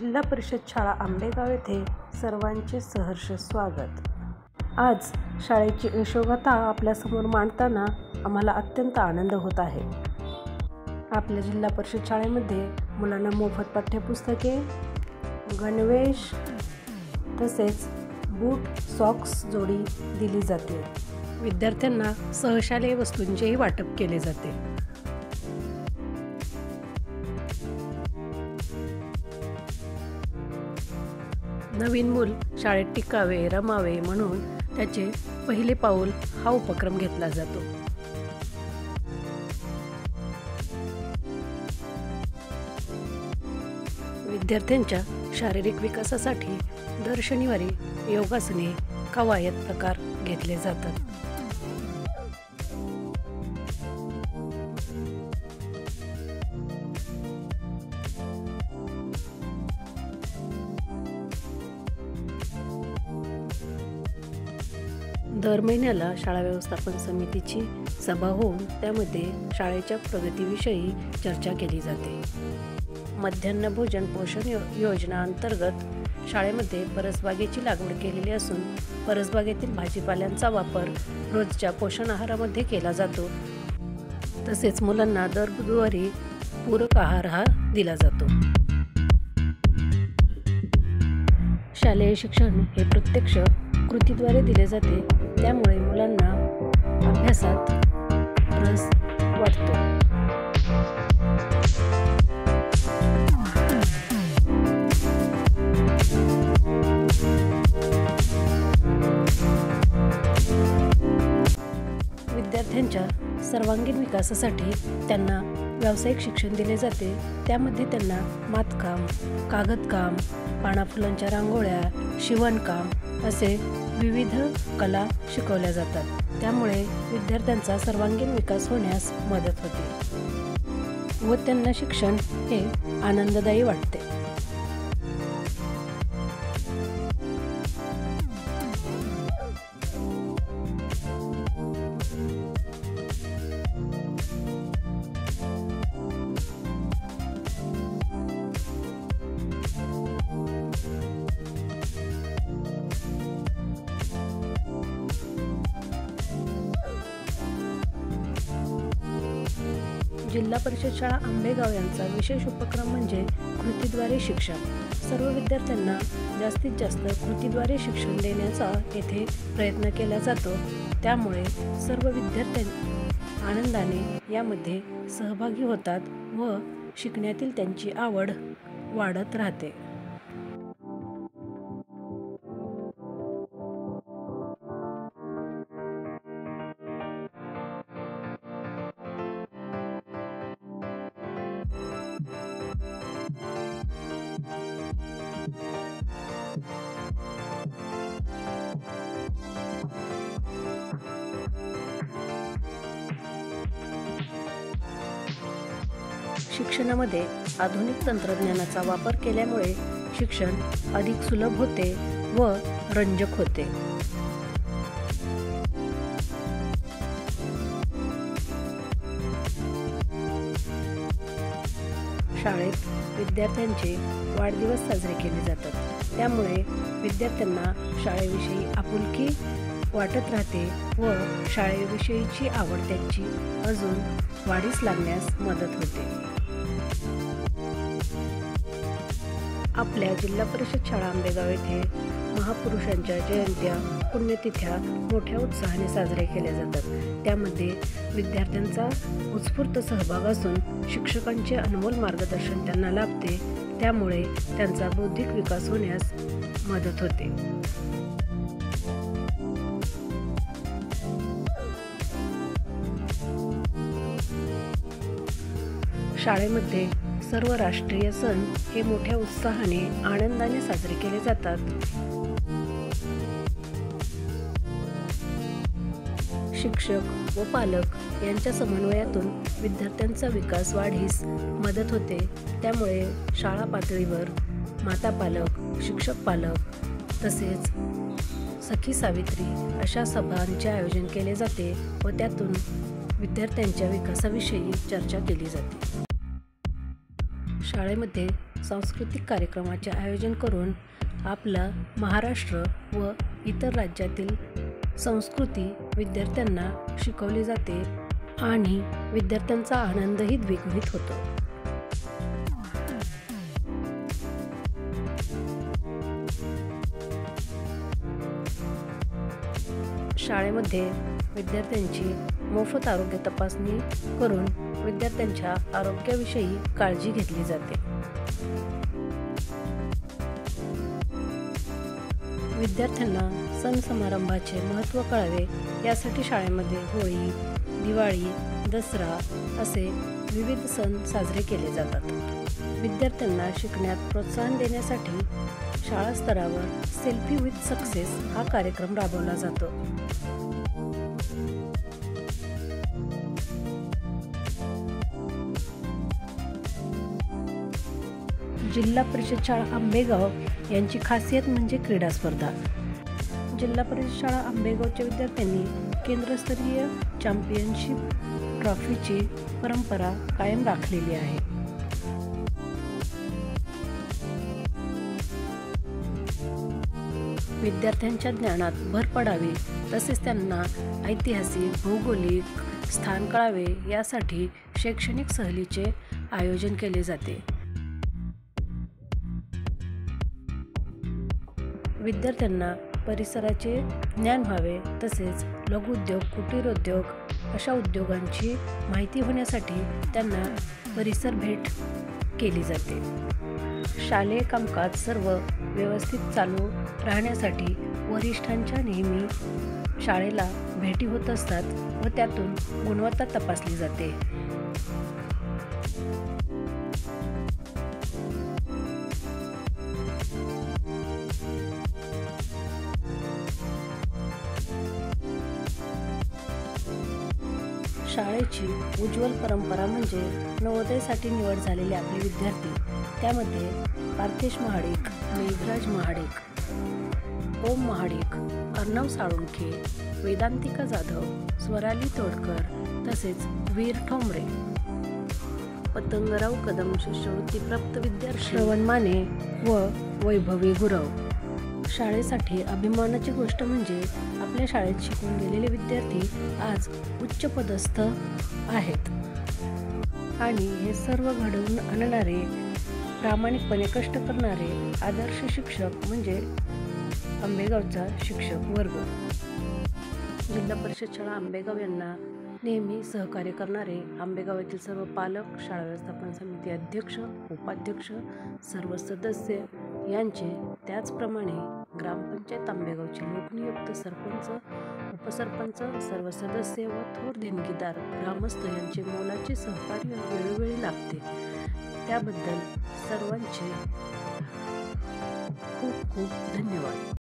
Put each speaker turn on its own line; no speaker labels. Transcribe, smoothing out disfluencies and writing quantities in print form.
जिल्हा परिषद शाळा आंबेगाव येथे सर्वांचे सहर्ष स्वागत। आज शाळेची यशोगाथा आपल्यासमोर मांडताना आम्हाला अत्यंत आनंद होत आहे। आपल्या जिल्हा परिषद शाळेमध्ये मुलांना मोफत पाठ्यपुस्तके, गणवेश तसेच बूट सॉक्स जोडी दिली जाते। विद्यार्थ्यांना सहशालेय वस्तूंचेही वाटप केले जाते। नवीन मूल शाळेत टिकावे, रमावे म्हणून त्याचे पहिले पाऊल हा उपक्रम घेतला जातो। विद्यार्थ्यांच्या शारीरिक विकासासाठी दर शनिवारी योगासने, कवायत प्रकार घेतले जातात। दर महिन्याला शाळा व्यवस्थापन समितीची सभा होऊन त्यामध्ये शाळेच्या प्रगतीविषयी चर्चा केली जाते। मध्यान्ह भोजन पोषण योजना अंतर्गत शाळेमध्ये परसबागेची लागवड केलेली असून परसबागेतील भाजीपाल्यांचा वापर रोजच्या पोषण आहारामध्ये केला जातो। तसेच मुलांना दर बुधवारी पूरक आहार हा दिला जातो। शालेय शिक्षण हे प्रत्यक्ष कृतीद्वारे दिले जाते, त्यामुळे मुलांना अभ्यासात रस वाटतो। विद्यार्थ्यांच्या सर्वांगीण विकासासाठी त्यांना व्यावसायिक शिक्षण दिले जाते। त्यामध्ये त्यांना मातकाम, कागदकाम, पानाफुलांच्या रांगोळ्या, शिवणकाम असे विविध कला शिकवल्या जातात। त्यामुळे विद्यार्थ्यांचा सर्वांगीण विकास होण्यास मदत होते व त्यांना शिक्षण हे आनंददायी वाटते। जिल्हा परिषद शाळा आंबेगाव यांचा विशेष उपक्रम म्हणजे कृतीद्वारे शिक्षण। सर्व विद्यार्थ्यांना जास्तीत जास्त कृतीद्वारे शिक्षण देण्याचा येथे प्रयत्न केला जातो। त्यामुळे सर्व विद्यार्थी आनंदाने यामध्ये सहभागी होतात व शिकण्यातील त्यांची आवड वाढत राहते। शिक्षणामध्ये आधुनिक तंत्रज्ञानाचा वापर केल्यामुळे शिक्षण अधिक सुलभ होते व रंजक होते। शाळेत विद्यार्थ्यांचे वाढदिवस साजरे केले जातात। त्यामुळे विद्यार्थ्यांना शाळेविषयी आपुलकी वाटत राहते व शाळेविषयीची आवड त्यांची अजून वाढीस लागण्यास मदत होते। आपल्या जिल्हा परिषद शाळा आंबेगाव येथे महापुरुषांच्या जयंत्या, पुण्यतिथ्या मोठ्या उत्साहाने साजरे केल्या जातात। त्यामध्ये विद्यार्थ्यांचा उत्स्फूर्त सहभाग असून शिक्षकांचे अनमोल मार्गदर्शन त्यांना लाभते। त्यामुळे त्यांचा बौद्धिक विकास होण्यास मदत होते। शाळेमध्ये सर्व राष्ट्रीय सण हे मोठ्या उत्साहाने आनंदाने साजरे केले जातात। शिक्षक व पालक यांच्या समन्वयातून विद्यार्थ्यांचा विकास वाढीस मदत होते। त्यामुळे शाळा पातळीवर माता पालक, शिक्षक पालक तसेच सखी सावित्री अशा सभांचे आयोजन केले जाते व त्यातून विद्यार्थ्यांच्या विकासाविषयी चर्चा केली जाते। शाळेमध्ये सांस्कृतिक कार्यक्रमाचे आयोजन करून आपला महाराष्ट्र व इतर राज्यातील संस्कृती विद्यार्थ्यांना शिकवली जाते आणि विद्यार्थ्यांचा आनंदही द्विगुणित होतो. शाळेमध्ये विद्यार्थ्यांची मोफत आरोग्य तपासणी करून विद्यार्थ्यांच्या आरोग्याविषयी काळजी घेतली जाते. विद्यार्थ्यांना सण समारंभाचे महत्त्व कळावे यासाठी शाळेमध्ये होळी, दिवाळी, दसरा असे विविध सण साजरे केले जातात. विद्यार्थ्यांना शिकण्यात प्रोत्साहन देण्यासाठी शाळा स्तरावर सेल्फी विथ सक्सेस हा कार्यक्रम राबवला जातो. जिल्हा परिषद शाळा आंबेगाव यांची खासियत म्हणजे क्रीडा स्पर्धा. जिल्हा परिषद शाळा आंबेगावच्या विद्यार्थ्यांनी केंद्रस्तरीय चॅम्पियनशिप ट्रॉफीची परंपरा कायम राखलेली आहे. विद्यार्थ्यांच्या ज्ञानात भर पडावी तसेच त्यांना ऐतिहासिक, भौगोलिक स्थान कळावे यासाठी शैक्षणिक सहलीचे आयोजन केले जाते. विद्यार्थ्यांना परिसराचे ज्ञान व्हावे तसेच लघुउद्योग, कुटीरोद्योग अशा उद्योगांची माहिती होण्यासाठी त्यांना परिसर भेट केली जाते. शालेय कामकाज सर्व व्यवस्थित चालू राहण्यासाठी वरिष्ठांच्या नेहमी शाळेला भेटी होत असतात व त्यातून गुणवत्ता तपासली जाते. शाळेची उज्ज्वल परंपरा म्हणजे नवोदयसाठी निवड झालेले आपले विद्यार्थी. त्यामध्ये पार्थेश महाडिक, मेघराज महाडिक, ओम महाडिक, अर्णव साळुंखे, वेदांतिका जाधव, स्वराली तोडकर तसेच वीर ठोंबरे, पतंगराव कदम शिष्यवृत्तीप्राप्त विद्यार्थी श्रवण माने व वैभवी गुरव. शाळेसाठी अभिमानाची गोष्ट म्हणजे आपल्या शाळेत शिकून गेलेले विद्यार्थी आज उच्च पदस्थ आहेत आणि हे सर्व घडवून आणणारे, प्रामाणिकपणे कष्ट करणारे आदर्श शिक्षक म्हणजे आंबेगावचा शिक्षक वर्ग. जिल्हा परिषद शाळा आंबेगाव यांना नेहमी सहकार्य करणारे आंबेगाव येथील सर्व पालक, शाळा व्यवस्थापन समिती अध्यक्ष, उपाध्यक्ष, सर्व सदस्य यांचे, त्याचप्रमाणे ग्रामपंचायत आंबेगावचे लोकनियुक्त सरपंच, उपसरपंच, सर्व सदस्य व थोर देणगीदार ग्रामस्थ यांचे मोलाचे सहकार्य वेळोवेळी लाभते. त्याबद्दल सर्वांचे खूप खूप धन्यवाद.